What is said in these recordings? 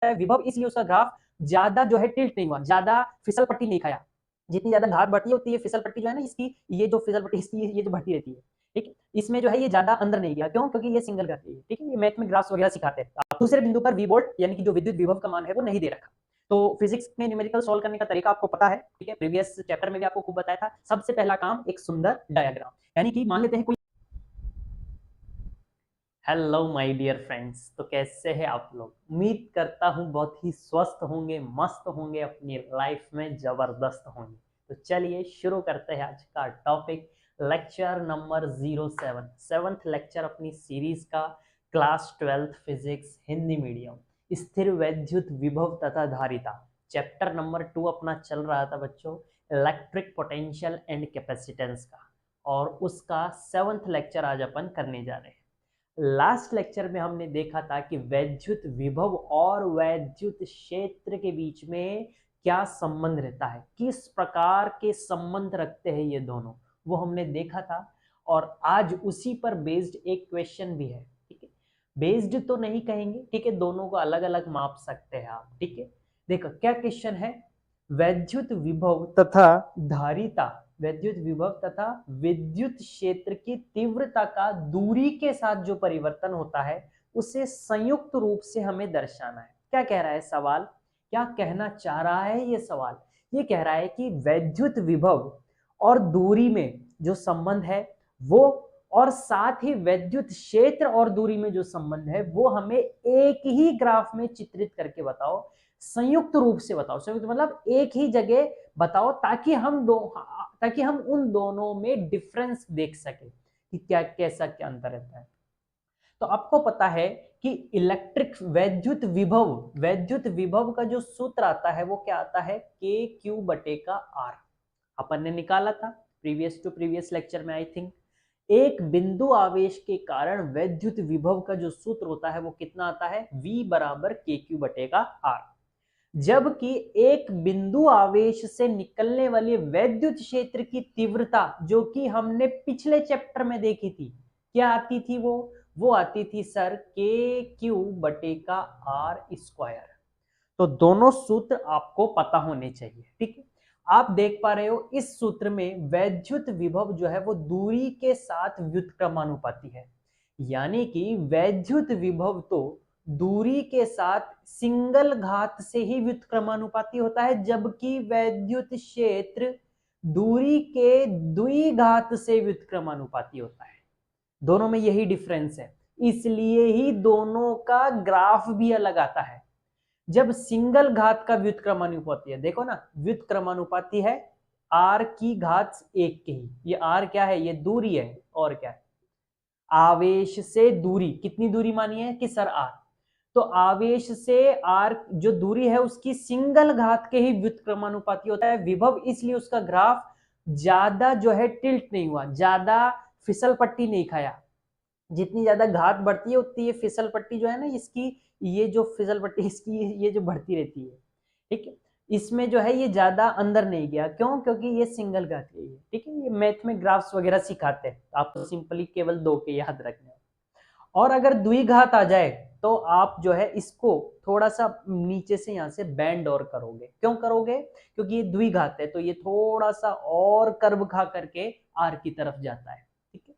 है विभव, इसलिए उसका ग्राफ ज्यादा जो है टिल्ट नहीं हुआ, ज्यादा फिसल पट्टी नहीं खाया। जितनी ज्यादा घात बढ़ती है उतनी ये फिसल पट्टी जो है ना इसकी, ये जो फिसल पट्टी इसकी ये जो बढ़ती रहती है, ठीक है। इसमें जो है ये ज्यादा अंदर नहीं गया, क्यों? क्योंकि ये सिंगल घात है, ठीक है। ये मैथ में ग्राफ्स वगैरह सिखाते हैं। दूसरे बिंदु पर वी वोल्ट यानी कि जो विद्युत विभव का मान है वो नहीं दे रखा। तो फिजिक्स में न्यूमेरिकल सॉल्व करने का तरीका आपको पता है, ठीक है। प्रीवियस चैप्टर में भी आपको खूब बताया था। सबसे पहला काम एक सुंदर डायग्राम, यानी कि मान लेते हैं कोई। हेलो माय डियर फ्रेंड्स, तो कैसे हैं आप लोग? उम्मीद करता हूं बहुत ही स्वस्थ होंगे, मस्त होंगे, अपनी लाइफ में जबरदस्त होंगे। तो चलिए शुरू करते हैं आज का topic, lecture number 07, seventh lecture अपनी सीरीज का, क्लास 12 फिजिक्स हिंदी मीडियम, स्थिर वैद्युत विभव तथा धारिता। चैप्टर नंबर 2 अपना चल रहा था बच्चों, इलेक्ट्रिक पोटेंशियल एंड कैपेसिटेंस का, और उसका सेवंथ लेक्चर आज अपन करने जा रहे हैं। लास्ट लेक्चर में हमने देखा था कि वैद्युत विभव और वैद्युत क्षेत्र के बीच में क्या संबंध रहता है, किस प्रकार के संबंध रखते हैं ये दोनों, वो हमने देखा था। और आज उसी पर बेस्ड एक क्वेश्चन भी है, ठीक है। बेस्ड तो नहीं कहेंगे, ठीक है, दोनों को अलग अलग माप सकते हैं आप, ठीक है। देखो क्या क्वेश्चन है, वैद्युत विभव तथा धारिता, वैद्युत विभव तथा विद्युत क्षेत्र की तीव्रता का दूरी के साथ जो परिवर्तन होता है उसे संयुक्त रूप से हमें दर्शाना है। क्या कह रहा है सवाल, क्या कहना चाह रहा है ये सवाल? ये कह रहा है कि वैद्युत विभव और दूरी में जो संबंध है वो, और साथ ही वैद्युत क्षेत्र और दूरी में जो संबंध है वो हमें एक ही ग्राफ में चित्रित करके बताओ, संयुक्त रूप से बताओ। संयुक्त मतलब एक ही जगह बताओ, ताकि हम उन दोनों में डिफरेंस देख सके कि क्या कैसा क्या अंतर रहता है। तो आपको पता है कि इलेक्ट्रिक वैद्युत विभव का जो सूत्र आता है वो क्या आता है, के क्यू बटे का आर। अपन ने निकाला था प्रीवियस टू प्रीवियस लेक्चर में, आई थिंक। एक बिंदु आवेश के कारण वैद्युत विभव का जो सूत्र होता है वो कितना आता है, V बराबर के क्यू बटे का आर। जबकि एक बिंदु आवेश से निकलने वाली वैद्युत क्षेत्र की तीव्रता, जो कि हमने पिछले चैप्टर में देखी थी, क्या आती थी वो आती थी सर के क्यू बटे का आर स्क्वायर। तो दोनों सूत्र आपको पता होने चाहिए, ठीक है। आप देख पा रहे हो इस सूत्र में वैद्युत विभव जो है वो दूरी के साथ व्युत्क्रमानुपाती है, यानी कि वैद्युत विभव तो दूरी के साथ सिंगल घात से ही व्युत्क्रमानुपाती होता है, जबकि वैद्युत क्षेत्र दूरी के द्विघात से व्युत्क्रमानुपाती होता है। दोनों में यही डिफरेंस है, इसलिए ही दोनों का ग्राफ भी अलग आता है। जब सिंगल घात का व्युत्क्रमानुपाती है, देखो ना, व्युत्क्रमानुपाती है आर की घात एक के ही, ये आर क्या है, ये दूरी है, और क्या है, आवेश से दूरी। कितनी दूरी मानी है कि सर आर, तो आवेश से आर जो दूरी है उसकी सिंगल घात के ही व्युत्क्रमानुपाती होता है विभव, इसलिए उसका ग्राफ ज्यादा जो है टिल्ट नहीं हुआ, ज्यादा फिसल पट्टी नहीं खाया। जितनी ज्यादा घात बढ़ती है उतनी ये फिसल पट्टी जो है ना इसकी, ये जो फिसल पट्टी इसकी ये जो बढ़ती रहती है, ठीक है। इसमें जो है ये ज्यादा अंदर नहीं गया, क्यों? क्योंकि ये सिंगल घात है, ठीक है। ये मैथ में ग्राफ्स वगैरह सिखाते हैं, आप तो सिंपली केवल दो के याद रखना है। और अगर द्विघात आ जाए तो आप जो है इसको थोड़ा सा नीचे से यहां से बैंड और करोगे। क्यों करोगे? क्योंकि ये द्विघात है तो ये थोड़ा सा और कर्व खा करके आर की तरफ जाता है, ठीक है।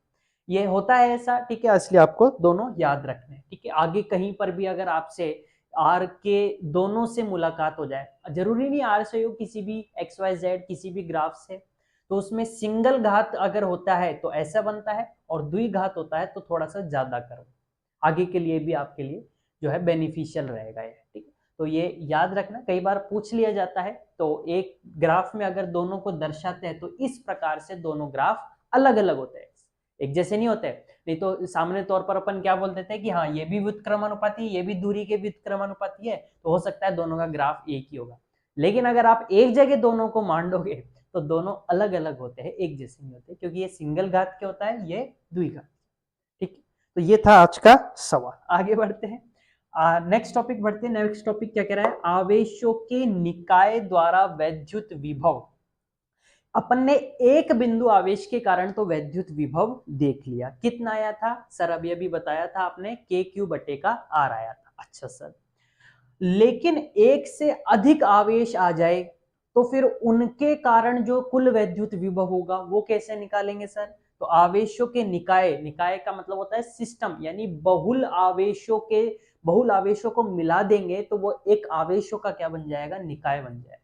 ये होता है ऐसा, ठीक है, इसलिए आपको दोनों याद रखने हैं, ठीक है। आगे कहीं पर भी अगर आपसे आर के दोनों से मुलाकात हो जाए, जरूरी नहीं आर से हो, किसी भी एक्स वाई जेड किसी भी ग्राफ से, तो उसमें सिंगल घात अगर होता है तो ऐसा बनता है, और द्विघात होता है तो थोड़ा सा ज्यादा करो। आगे के लिए भी आपके लिए जो है बेनिफिशियल रहेगा ये, ठीक है। तो ये याद रखना, कई बार पूछ लिया जाता है। तो एक ग्राफ में अगर दोनों को दर्शाते हैं तो इस प्रकार से दोनों ग्राफ अलग अलग होते हैं, एक जैसे नहीं होते। नहीं तो सामान्य तौर पर अपन क्या बोल देते हैं कि हाँ ये भी व्युत्क्रमानुपाती है, ये भी दूरी के व्युत्क्रमानुपाती है, तो हो सकता है दोनों का ग्राफ एक ही होगा। लेकिन अगर आप एक जगह दोनों को मान लोगे तो दोनों अलग अलग होते हैं, एक जैसे नहीं होते, क्योंकि ये सिंगल घात के होता है, ये द्विघात, ठीक है। तो ये था आज का सवाल। आगे बढ़ते हैं, नेक्स्ट टॉपिक बढ़ते हैं। नेक्स्ट टॉपिक क्या कह रहा है, आवेशों के निकाय द्वारा वैद्युत विभव। अपन ने एक बिंदु आवेश के कारण तो वैद्युत विभव देख लिया, कितना आया था सर? अभी अभी बताया था आपने, के क्यू बटे का आर आया था। अच्छा सर, लेकिन एक से अधिक आवेश आ जाए तो फिर उनके कारण जो कुल वैद्युत विभव होगा वो कैसे निकालेंगे सर? तो आवेशों के निकाय, निकाय का मतलब होता है सिस्टम, यानी बहुल आवेशों को मिला देंगे तो वो एक आवेशों का क्या बन जाएगा? निकाय बन जाएगा।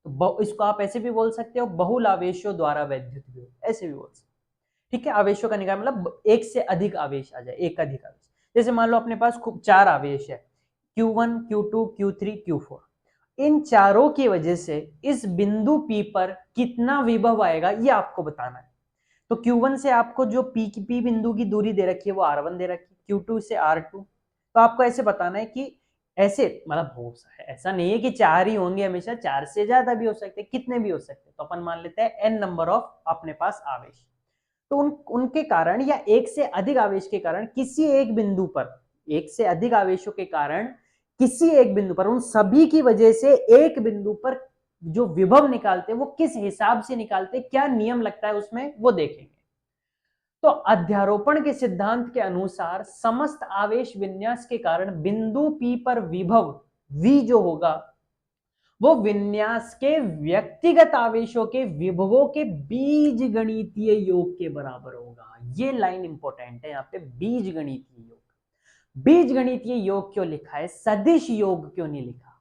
तो इसको आप ऐसे भी बोल सकते हो, बहुल आवेशों द्वारा वैद्युत विभव, ऐसे भी बोल सकते हो। ठीक है, आवेशों का निकाय मतलब एक से अधिक आवेश आ जाए, एक अधिक आवेश। जैसे मान लो अपने पास खूब 4 आवेश है, Q1, Q2, Q3, Q4। इन चारों की वजह से इस बिंदु P पर कितना विभव आएगा ये आपको बताना है। तो Q1 से आपको जो P बिंदु की दूरी दे रखी है वो R1 दे रखी है, Q2 से R2। तो आपको ऐसे बताना है कि ऐसे मतलब हो सकता है, ऐसा नहीं है कि 4 ही होंगे हमेशा, 4 से ज्यादा भी हो सकते हैं, कितने भी हो सकते हैं। तो अपन मान लेते हैं n नंबर ऑफ अपने पास आवेश। तो उनके कारण या एक से अधिक आवेश के कारण किसी एक बिंदु पर, एक से अधिक आवेशों के कारण किसी एक बिंदु पर, उन सभी की वजह से एक बिंदु पर जो विभव निकालते हैं वो किस हिसाब से निकालते हैं, क्या नियम लगता है उसमें, वो देखेंगे। तो अध्यारोपण के सिद्धांत के अनुसार समस्त आवेश विन्यास के कारण बिंदु P पर विभव V जो होगा वो विन्यास के व्यक्तिगत आवेशों के विभवों के बीज गणितीय योग के बराबर होगा। ये लाइन इंपॉर्टेंट है यहाँ पे, बीज गणितीय योग। बीज गणितीय योग क्यों लिखा है, सदिश योग क्यों नहीं लिखा?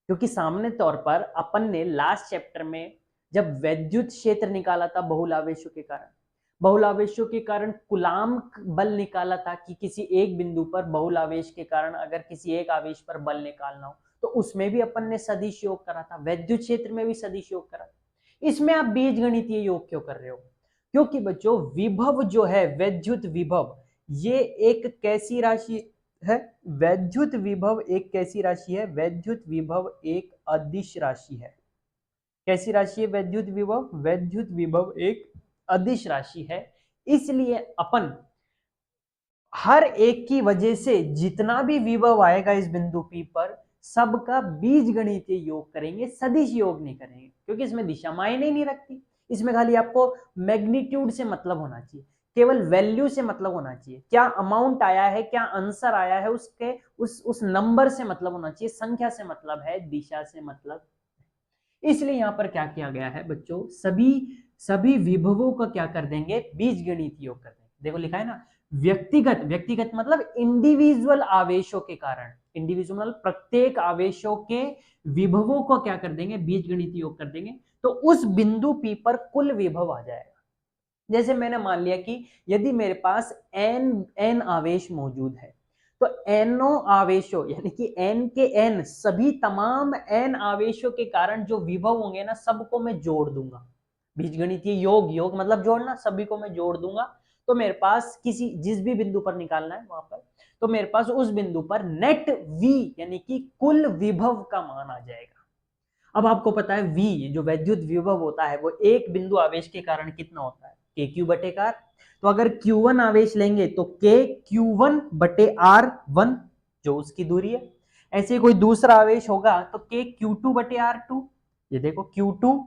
क्योंकि सामान्य तौर पर अपन ने लास्ट चैप्टर में जब वैद्युत क्षेत्र निकाला था बहुल आवेशों के कारण कूलाम्ब बल निकाला था कि किसी एक बिंदु पर बहुल आवेश के कारण अगर किसी एक आवेश पर बल निकालना हो, तो उसमें भी अपन ने सदिश योग करा था, वैद्युत क्षेत्र में भी सदिश योग करा था। इसमें आप बीजगणितीय योग क्यों कर रहे हो? क्योंकि बच्चों विभव जो है, वैद्युत विभव, ये एक कैसी राशि है? वैद्युत विभव एक कैसी राशि है? वैद्युत विभव एक अदिश राशि है। कैसी राशि है वैद्युत विभव? वैद्युत विभव एक अदिश राशि है। इसलिए अपन हर एक की वजह से जितना भी विभव आएगा इस बिंदु P पर सबका बीजगणितीय योग करेंगे, सदिश योग नहीं करेंगे, क्योंकि इसमें दिशा मायने नहीं रखती। इसमें खाली आपको मैग्नीट्यूड से मतलब होना चाहिए, केवल वैल्यू से मतलब होना चाहिए, क्या अमाउंट आया है, क्या आंसर आया है, उसके उस नंबर से मतलब होना चाहिए, संख्या से मतलब है, दिशा से मतलब। इसलिए यहां पर क्या किया गया है बच्चों, सभी सभी विभवों का क्या कर देंगे? बीजगणितीय योग कर देंगे। देखो लिखा है ना, व्यक्तिगत, व्यक्तिगत मतलब इंडिविजुअल आवेशों के कारण, इंडिविजुअल प्रत्येक आवेशों के विभवों को क्या कर देंगे? बीजगणितीय योग कर देंगे। तो उस बिंदु P पर कुल विभव आ जाएगा। जैसे मैंने मान लिया कि यदि मेरे पास n आवेश मौजूद है, तो n आवेशों यानी कि n के n सभी तमाम n आवेशों के कारण जो विभव होंगे ना, सबको मैं जोड़ दूंगा। बीजगणितीय योग, योग मतलब जोड़ना, सभी को मैं जोड़ दूंगा। तो मेरे पास किसी जिस भी बिंदु पर निकालना है वहां पर, तो मेरे पास उस बिंदु पर नेट v यानी कि कुल विभव का मान आ जाएगा। अब आपको पता है v जो वैद्युत विभव होता है वो एक बिंदु आवेश के कारण कितना होता है? KQ बटे R। तो अगर Q1 आवेश लेंगे तो KQ1 बटे R1 जो उसकी दूरी है। ऐसे कोई दूसरा आवेश होगा तो KQ2 बटे R2। ये देखो Q2,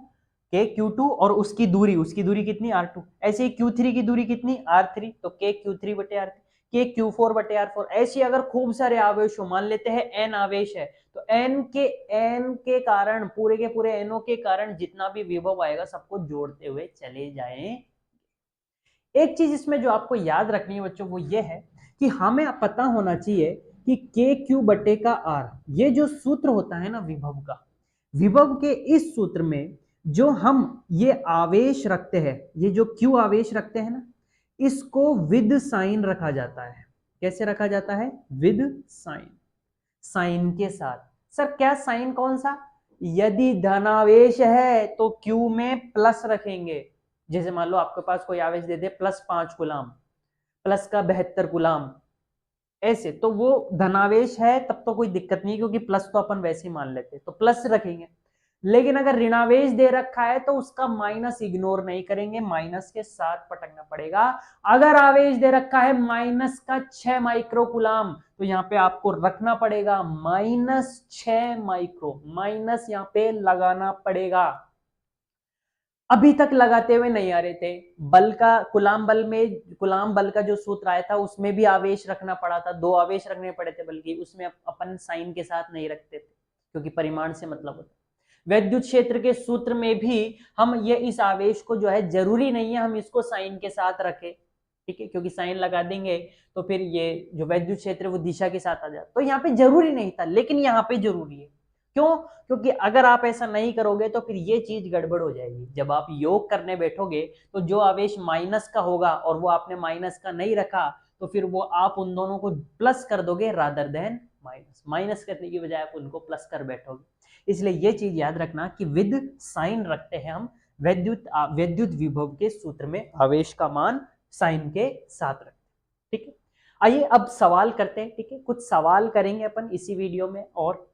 KQ2 और उसकी दूरी कितनी? R2। ऐसे ही Q3 की दूरी कितनी? R3, तो KQ3 बटे R3, KQ4 बटे R4। ऐसे अगर खूब सारे आवेश हो, मान लेते हैं n आवेश है, तो n के कारण, पूरे के पूरे एनओ के कारण जितना भी विभव आएगा सबको जोड़ते हुए चले जाएं। एक चीज इसमें जो आपको याद रखनी है बच्चों वो ये है कि हमें पता होना चाहिए कि के क्यू बटे का आर, ये जो सूत्र होता है ना विभव का, विभव के इस सूत्र में जो हम ये आवेश रखते हैं, ये जो क्यू आवेश रखते हैं ना, इसको विद साइन रखा जाता है। कैसे रखा जाता है? विद साइन, साइन के साथ। सर क्या साइन कौन सा? यदि धनावेश है तो क्यू में प्लस रखेंगे। जैसे मान लो आपके पास कोई आवेश दे दे +5 कूलाम, प्लस का 72 कूलाम, ऐसे तो वो धनावेश है तब तो कोई दिक्कत नहीं, क्योंकि प्लस तो अपन वैसे ही मान लेते, तो प्लस रखेंगे। लेकिन अगर ऋणावेश दे रखा है तो उसका माइनस इग्नोर नहीं करेंगे, माइनस के साथ पटकना पड़ेगा। अगर आवेश दे रखा है माइनस का 6 माइक्रो कूलाम, तो यहाँ पे आपको रखना पड़ेगा -6 माइक्रो, माइनस यहाँ पे लगाना पड़ेगा। अभी तक लगाते हुए नहीं आ रहे थे। बल का कुलाम बल का जो सूत्र आया था उसमें भी आवेश रखना पड़ा था, 2 आवेश रखने पड़े थे, बल्कि उसमें अपन साइन के साथ नहीं रखते थे क्योंकि परिमाण से मतलब होता है। विद्युत क्षेत्र के सूत्र में भी हम ये इस आवेश को जो है, जरूरी नहीं है हम इसको साइन के साथ रखें, ठीक है, क्योंकि साइन लगा देंगे तो फिर ये जो विद्युत क्षेत्र वो दिशा के साथ आ जाता, तो यहाँ पे जरूरी नहीं था, लेकिन यहाँ पे जरूरी है। क्यों? क्योंकि अगर आप ऐसा नहीं करोगे तो फिर ये चीज गड़बड़ हो जाएगी। जब आप योग करने बैठोगे तो जो आवेश माइनस का होगा और वो आपने माइनस का नहीं रखा, तो फिर वो आप उन दोनों को प्लस कर दोगे रादर देन माइनस। माइनस करने की बजाय आप उनको प्लस कर बैठोगे। इसलिए ये चीज याद रखना कि विद साइन रखते हैं हम विद्युत विभव के सूत्र में आवेश का मान साइन के साथ रखते हैं, ठीक है। आइए अब सवाल करते हैं, ठीक है, कुछ सवाल करेंगे अपन इसी वीडियो में, और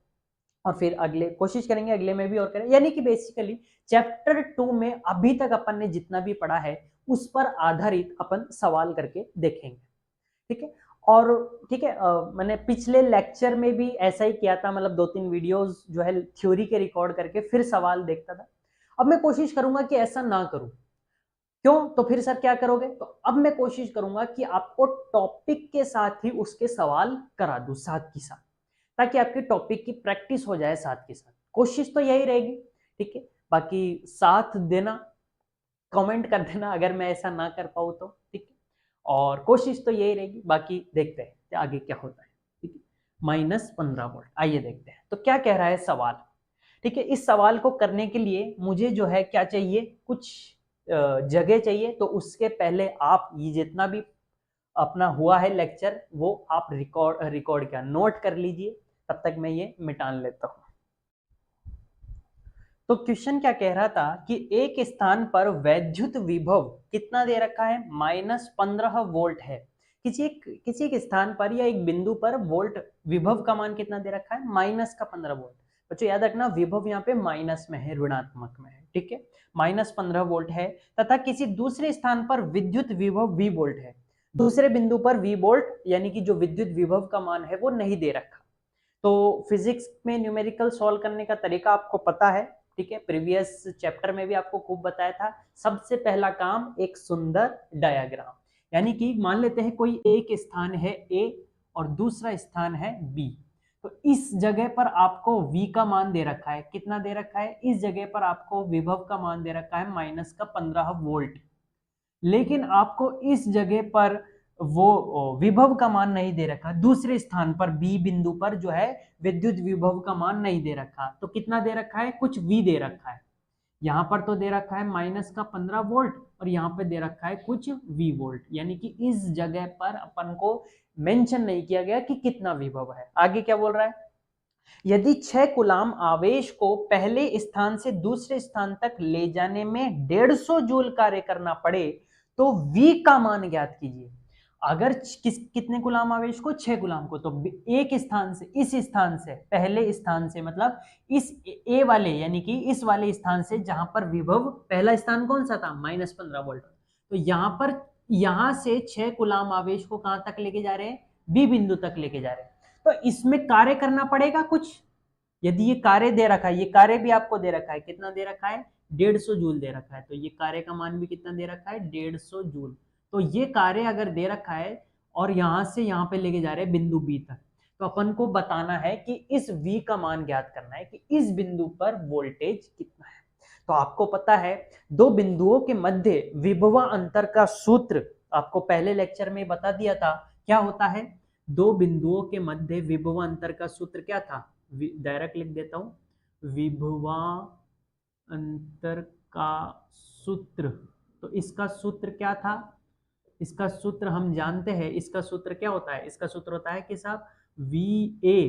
फिर अगले कोशिश करेंगे अगले में भी और करें, यानी कि बेसिकली चैप्टर 2 में अभी तक अपन ने जितना भी पढ़ा है उस पर आधारित अपन सवाल करके देखेंगे, ठीक है। और ठीक है, मैंने पिछले लेक्चर में भी ऐसा ही किया था, मतलब 2-3 वीडियोस जो है थ्योरी के रिकॉर्ड करके फिर सवाल देखता था। अब मैं कोशिश करूंगा कि ऐसा ना करूं। क्यों? तो फिर सर क्या करोगे? तो अब मैं कोशिश करूंगा कि आपको टॉपिक के साथ ही उसके सवाल करा दूं साथ के साथ, ताकि आपके टॉपिक की प्रैक्टिस हो जाए साथ के साथ। कोशिश तो यही रहेगी, ठीक है। बाकी साथ देना, कमेंट कर देना अगर मैं ऐसा ना कर पाऊँ तो, ठीक है। और कोशिश तो यही रहेगी, बाकी देखते हैं कि आगे क्या होता है, ठीक है। -15 वोल्ट, आइए देखते हैं तो क्या कह रहा है सवाल, ठीक है। इस सवाल को करने के लिए मुझे जो है क्या चाहिए, कुछ जगह चाहिए। तो उसके पहले आप ये जितना भी अपना हुआ है लेक्चर वो आप रिकॉर्ड क्या नोट कर लीजिए, तब तक मैं ये मिटान लेता हूं। तो क्वेश्चन क्या कह रहा था कि एक स्थान पर वैद्युत विभव कितना दे रखा है, -15 वोल्ट है। किसी एक स्थान पर या एक बिंदु पर वोल्ट विभव का मान कितना दे रखा है, -15 वोल्ट। बच्चों याद रखना विभव यहाँ पे माइनस में है, ऋणात्मक में है, ठीक है। -15 वोल्ट है तथा किसी दूसरे स्थान पर विद्युत विभव V वोल्ट है। दूसरे बिंदु पर V वोल्ट यानी कि जो विद्युत विभव का मान है वो नहीं दे रखा। तो फिजिक्स में न्यूमेरिकल सॉल्व करने का तरीका आपको पता है, ठीक है, प्रीवियस चैप्टर में भी आपको खूब बताया था। सबसे पहला काम एक सुंदर डायग्राम, यानी कि मान लेते हैं कोई एक स्थान है A और दूसरा स्थान है B। तो इस जगह पर आपको V का मान दे रखा है, कितना दे रखा है, इस जगह पर आपको विभव का मान दे रखा है -15 वोल्ट। लेकिन आपको इस जगह पर वो विभव का मान नहीं दे रखा, दूसरे स्थान पर बी बिंदु पर जो है विद्युत विभव का मान नहीं दे रखा। तो कितना दे रखा है, कुछ V दे रखा है। यहाँ पर तो दे रखा है -15 वोल्ट और यहाँ पे दे रखा है कुछ V वोल्ट, यानी कि इस जगह पर अपन को मेंशन नहीं किया गया कि कितना विभव है। आगे क्या बोल रहा है, यदि 6 कूलाम आवेश को पहले स्थान से दूसरे स्थान तक ले जाने में 150 जूल कार्य करना पड़े तो V का मान ज्ञात कीजिए। अगर कितने गुलाम आवेश को, 6 गुलाम को, तो एक स्थान से, इस स्थान से, पहले स्थान से मतलब इस ए वाले यानी कि इस वाले स्थान से जहां पर विभव, पहला स्थान कौन सा था, -15 वोल्ट। तो यहाँ पर यहां से 6 गुलाम आवेश को कहां तक लेके जा रहे हैं, बी बिंदु तक लेके जा रहे हैं। तो इसमें कार्य करना पड़ेगा कुछ। यदि ये कार्य दे रखा है, ये कार्य भी आपको दे रखा है, कितना दे रखा है, 150 जूल दे रखा है। तो ये कार्य का मान भी कितना दे रखा है, 150 जूल। तो ये कार्य अगर दे रखा है और यहां से यहां पे लेके जा रहे हैं बिंदु बी तक, तो अपन को बताना है कि इस V का मान ज्ञात करना है कि इस बिंदु पर वोल्टेज कितना है। तो आपको पता है दो बिंदुओं के मध्य विभवा अंतर का सूत्र आपको पहले लेक्चर में बता दिया था, क्या होता है, दो बिंदुओं के मध्य विभवा अंतर का सूत्र क्या था, डायरेक्ट लिख देता हूं, विभवा अंतर का सूत्र। तो इसका सूत्र क्या था, इसका सूत्र हम जानते हैं, इसका सूत्र क्या होता है, इसका सूत्र होता है कि साहब VA।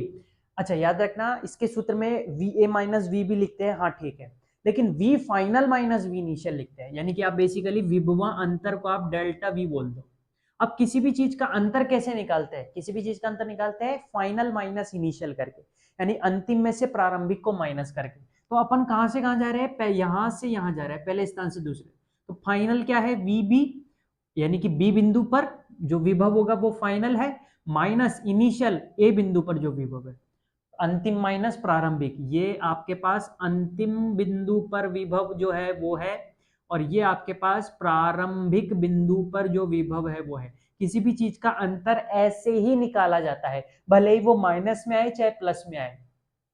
अच्छा याद रखना इसके सूत्र में VA माइनस V भी लिखते हैं, हाँ ठीक है, लेकिन V final minus V initial लिखते हैं, यानी कि आप बेसिकली विभवा अंतर को आप डेल्टा V बोल दो। अब किसी भी चीज का अंतर कैसे निकालते हैं, किसी भी चीज का अंतर निकालते हैं फाइनल माइनस इनिशियल करके, यानी अंतिम में से प्रारंभिक को माइनस करके। तो अपन कहां से कहां जा रहे हैं, यहां से यहां जा रहे हैं, पहले स्थान से दूसरे। तो फाइनल क्या है, VB, यानी कि बी बिंदु पर जो विभव होगा वो फाइनल है, माइनस इनिशियल ए बिंदु पर जो विभव है, अंतिम माइनस प्रारंभिक। ये आपके पास अंतिम बिंदु पर विभव जो है वो है और ये आपके पास प्रारंभिक बिंदु पर जो विभव है वो है। किसी भी चीज का अंतर ऐसे ही निकाला जाता है, भले ही वो माइनस में आए चाहे प्लस में आए।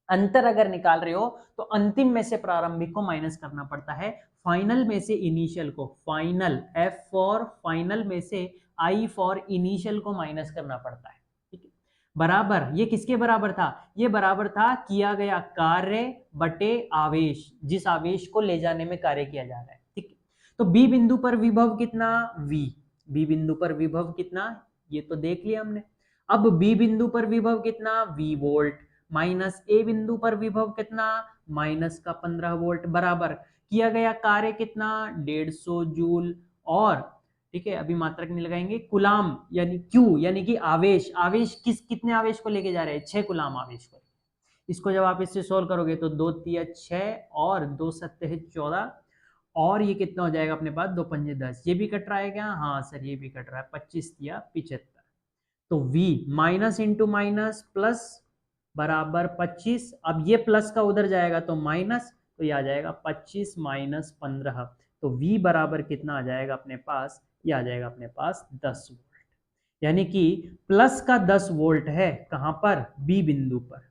अंतर अगर निकाल रहे हो तो अंतिम में से प्रारंभिक को माइनस करना पड़ता है, फाइनल में से इनिशियल को, फाइनल एफ फॉर फाइनल में से आई फॉर इनिशियल को माइनस करना पड़ता है। ठीक है, बराबर ये किसके बराबर था, ये बराबर था किया गया कार्य बटे आवेश, जिस आवेश को ले जाने में कार्य किया जा रहा है। ठीक है, तो बी बिंदु पर विभव कितना v, बी बिंदु पर विभव कितना, ये तो देख लिया हमने। अब बी बिंदु पर विभव कितना v वोल्ट, माइनस ए बिंदु पर विभव कितना माइनस का 15 वोल्ट, बराबर किया गया कार्य कितना 150 जूल, और ठीक है अभी मात्रक नहीं लगाएंगे, कुलाम यानी क्यू यानी कि आवेश, आवेश कितने आवेश को लेके जा रहे हैं 6 कुलाम आवेश को। इसको जब आप इससे सोल्व करोगे तो 2 तिया 6 और 2 सत्ते है 14, और ये कितना हो जाएगा अपने पास 2 पंजे 10, ये भी कट रहा है क्या, हाँ सर ये भी कट रहा है, 25 तिया 75। तो v minus into minus plus बराबर 25, अब ये प्लस का उधर जाएगा तो माइनस, तो ये आ जाएगा 25 माइनस 15, तो v बराबर कितना आ जाएगा अपने पास, ये आ जाएगा अपने पास 10 वोल्ट, यानी कि प्लस का 10 वोल्ट है कहां पर, बी बिंदु पर।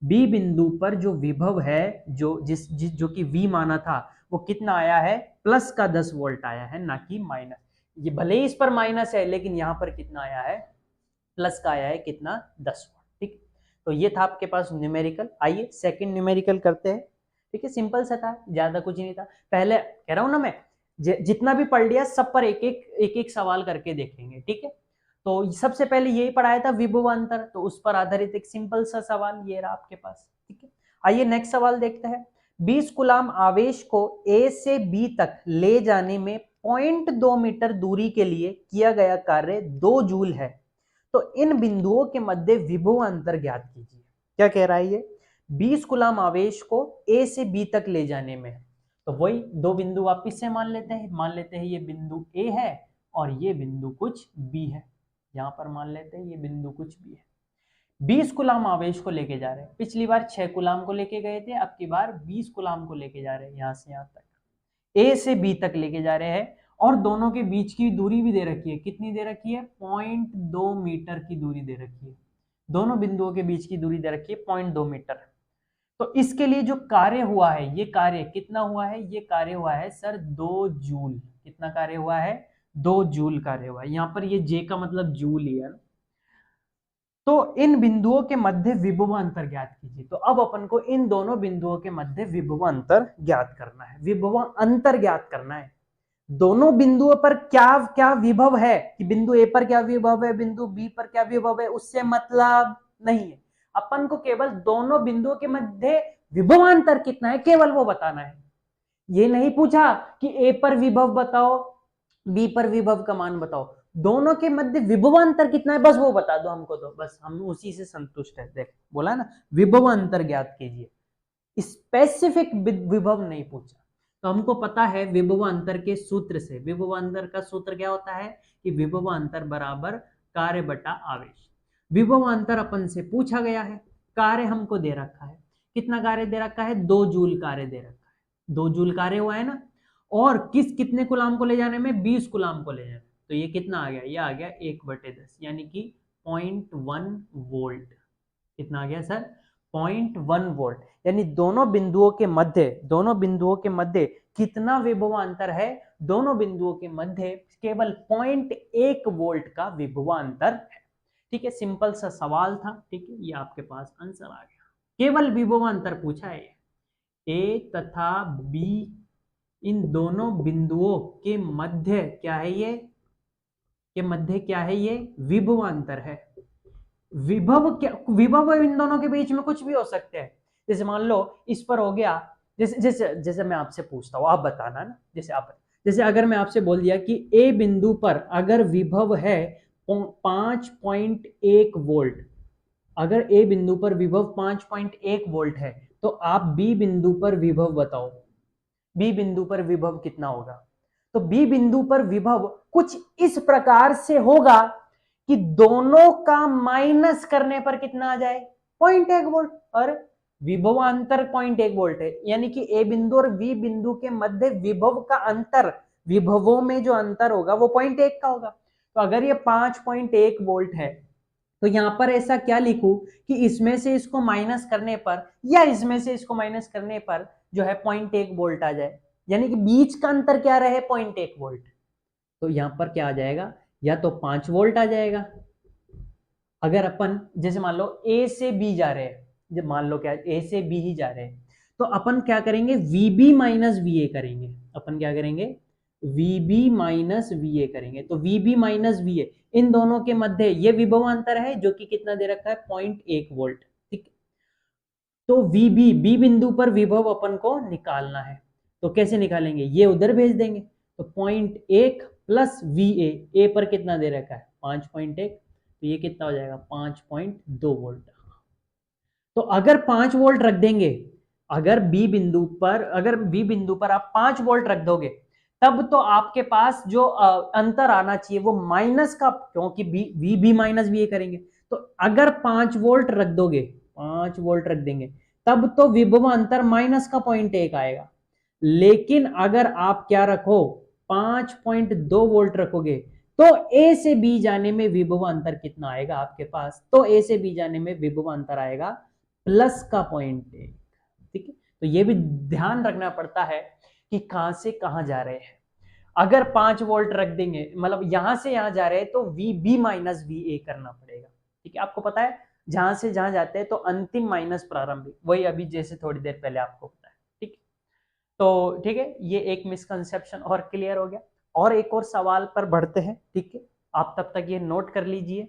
बी बिंदु पर जो विभव है जो कि v माना था वो कितना आया है, प्लस का 10 वोल्ट आया है, ना कि माइनस। ये भले ही इस पर माइनस है लेकिन यहां पर कितना आया है, प्लस का आया है कितना 10 वोल्ट। ठीक, तो ये था आपके पास न्यूमेरिकल। आइए सेकंड न्यूमेरिकल करते हैं। ठीक है, सिंपल सा था, ज्यादा कुछ नहीं था। पहले कह रहा हूं ना मैं, जितना भी पढ़ लिया सब पर एक एक सवाल करके देखेंगे। ठीक है, तो सबसे पहले यही पढ़ाया था विभव अंतर, तो उस पर आधारित एक सिंपल सा सवाल ये रहा आपके पास। ठीक है, आइए नेक्स्ट सवाल देखते हैं। 20 कुलाम आवेश को ए से बी तक ले जाने में 0.2 मीटर दूरी के लिए किया गया कार्य 2 जूल है, तो इन बिंदुओं के मध्य विभव अंतर ज्ञात कीजिए। क्या कह रहा है ये, 20 कुलाम आवेश को ए से बी तक ले जाने में, तो वही दो बिंदु वापिस से मान लेते हैं ये बिंदु ए है और ये बिंदु कुछ बी है, यहां पर मान लेते हैं ये बिंदु कुछ बी है। 20 कुलाम आवेश को लेके जा रहे हैं, पिछली बार 6 कुलाम को लेके गए थे, अब की बार 20 कुलाम को लेके जा रहे हैं, यहां से यहां तक ए से बी तक लेके जा रहे हैं, और दोनों के बीच की दूरी भी दे रखी है, कितनी दे रखी है 0.2 मीटर की दूरी दे रखी है, दोनों बिंदुओं के बीच की दूरी दे रखी है 0.2 मीटर। तो इसके लिए जो कार्य हुआ है, ये कार्य कितना हुआ है, ये कार्य हुआ है सर 2 जूल। कितना कार्य हुआ है, 2 जूल कार्य हुआ है, यहाँ पर ये जे का मतलब जूल ही है। तो इन बिंदुओं के मध्य विभव अंतर ज्ञात कीजिए। तो अब अपन को इन दोनों बिंदुओं के मध्य विभव अंतर ज्ञात करना है, विभव अंतर ज्ञात करना है। दोनों बिंदुओं पर क्या क्या विभव है, कि बिंदु ए पर क्या विभव है, बिंदु बी पर क्या विभव है, उससे मतलब नहीं है। अपन को केवल दोनों बिंदुओं के मध्य विभवांतर कितना है केवल वो बताना है। ये नहीं पूछा कि ए पर विभव बताओ, बी पर विभव का मान बताओ, दोनों के मध्य विभवांतर कितना है बस वो बता दो हमको, तो बस हम उसी से संतुष्ट है। देख बोला ना, विभव अंतर ज्ञात कीजिए, स्पेसिफिक विभव नहीं पूछा। तो हमको पता है विभव अंतर के सूत्र से, विभव अंतर का सूत्र क्या होता है कि विभव अंतर बराबर कार्य बटा आवेश। विभव अंतर अपन से पूछा गया है, कार्य हमको दे रखा है, कितना कार्य दे रखा है 2 जूल कार्य दे रखा है, 2 जूल कार्य हुआ है ना, और कितने कुलाम को ले जाने में 20 कुलाम को ले जाने, तो ये कितना आ गया, ये आ गया 1/10 यानी कि 0.1 वोल्ट। कितना आ गया सर 0.1 वोल्ट, यानी दोनों बिंदुओं के मध्य कितना विभवांतर है, दोनों बिंदुओं के मध्य केवल 0.1 वोल्ट का विभवांतर है। ठीक है, सिंपल सा सवाल था। ठीक है, ये आपके पास आंसर आ गया, केवल विभवांतर पूछा है। ए तथा बी इन दोनों बिंदुओं के मध्य क्या है, ये के मध्य क्या है, ये विभवांतर है। विभव क्या, विभव इन दोनों के बीच में कुछ भी हो सकते हैं। जैसे मान लो इस पर हो गया, जैसे मैं आपसे पूछता हूं, आप बताना ना, जैसे अगर मैं आपसे बोल दिया कि ए बिंदु पर अगर विभव है 5.1 वोल्ट, अगर ए बिंदु पर विभव 5.1 वोल्ट है, तो आप बी बिंदु पर विभव बताओ, बी बिंदु पर विभव कितना होगा। तो बी बिंदु पर विभव कुछ इस प्रकार से होगा कि दोनों का माइनस करने पर कितना आ जाए 0.1 वोल्ट, और विभवांतर 0.1 वोल्ट है, यानी कि ए बिंदु और बी बिंदु के मध्य विभव का अंतर, विभवों में जो अंतर होगा वो 0.1 का होगा। तो अगर ये 5.1 वोल्ट है तो यहां पर ऐसा क्या लिखूं कि इसमें से इसको माइनस करने पर या इसमें से इसको माइनस करने पर जो है 0.1 वोल्ट आ जाए, यानी कि बीच का अंतर क्या रहे 0.1 वोल्ट। तो यहां पर क्या आ जाएगा, या तो 5 वोल्ट आ जाएगा। अगर अपन जैसे मान लो ए से बी जा रहे हैं, जब मान लो क्या ए से बी ही जा रहे हैं, तो अपन क्या करेंगे वीबी माइनस वी ए करेंगे। अपन क्या करेंगे वीबी माइनस वी ए करेंगे। तो वीबी माइनस वी ए, इन दोनों के मध्य ये विभवांतर है जो कि कितना दे रखा है 0.1 वोल्ट। ठीक, तो वीबी बी बिंदु पर विभव अपन को निकालना है। तो कैसे निकालेंगे, ये उधर भेज देंगे। तो 0.1 प्लस वी ए पर कितना दे रखा है 5.1, तो ये कितना हो जाएगा 5.2 वोल्ट। तो अगर 5 वोल्ट रख देंगे, अगर बी बिंदु पर आप 5 वोल्ट रख दोगे, तब तो आपके पास जो अंतर आना चाहिए वो माइनस का, क्योंकि वी बी माइनस वी करेंगे। तो अगर 5 वोल्ट रख दोगे, 5 वोल्ट रख देंगे, तब तो विभव अंतर माइनस का 0.1 आएगा। लेकिन अगर आप क्या रखो 5.2 वोल्ट रखोगे, तो ए से बी जाने में विभव अंतर कितना आएगा आपके पास, तो ए से बी जाने में विभव अंतर आएगा प्लस का 0.1। ठीक है, तो ये भी ध्यान रखना पड़ता है कि कहां से कहां जा रहे हैं। अगर 5 वोल्ट रख देंगे, मतलब यहां से यहां जा रहे हैं, तो V B minus V A करना पड़ेगा। ठीक है, आपको पता है जहां से जहां जाते हैं तो अंतिम माइनस प्रारंभिक, वही अभी जैसे थोड़ी देर पहले आपको पता है। ठीक, तो ठीक है, ये एक मिसकंसेप्शन और क्लियर हो गया। और एक और सवाल पर बढ़ते हैं। ठीक है, आप तब तक ये नोट कर लीजिए।